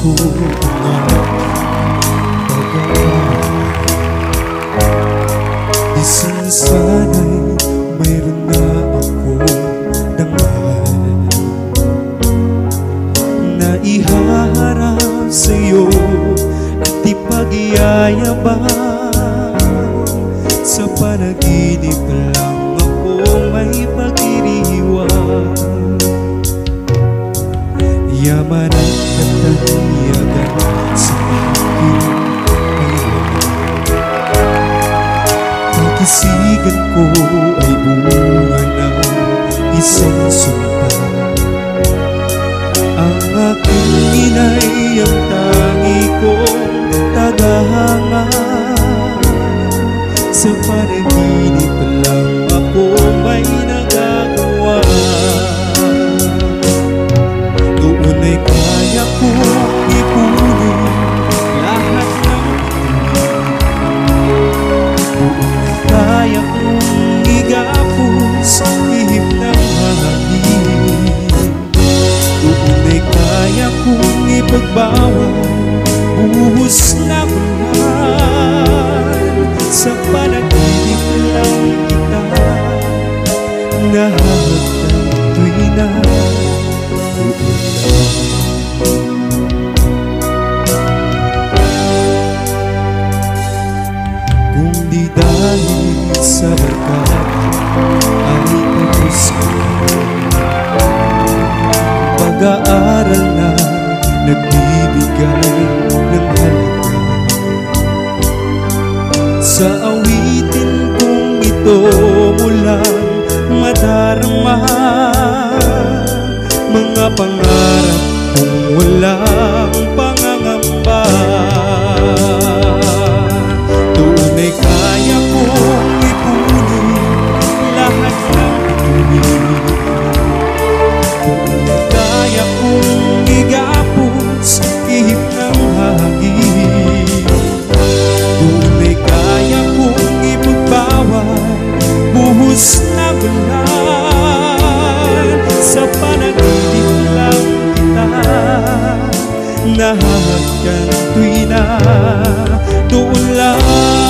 ko ang pag-aaral. Isang sana'y mayroon na akong dangal na ihaharap sa'yo at ipag-iyayabang. Sa panaginip lang ako may pag-iriwan. Yaman at katayagan sa aking kailangan. Pag-isigan ko ay bunga ng isang sumpa. Ang aking inay ang tangi kong tagahanga. Sa panaginip lang ako may nagagawa. Doon ay kaya kong ipunin lahat ng pag-ibig. Doon ay kaya kong igapos ihip ng hangin. Doon ay kaya kong ipagbawal buhos na bulan. Sa panaginip lang kita nahahagdan tuwi na uulan. Kung di dahil sa barkada ay tapos ko pag-aaral na nagbibigay ng halaga. Sa awitin kong ito mulang madarama mga pangarap kong walang pangangamba. Doon ay kaya kong ipunin lahat ng bituin. Doon ay kaya kong igapos ihip ng hangin. Doon ay kaya kong ipagbawal buhos na bulan. Sa panaginip lang kita nahahagkan tuwi na doon lang.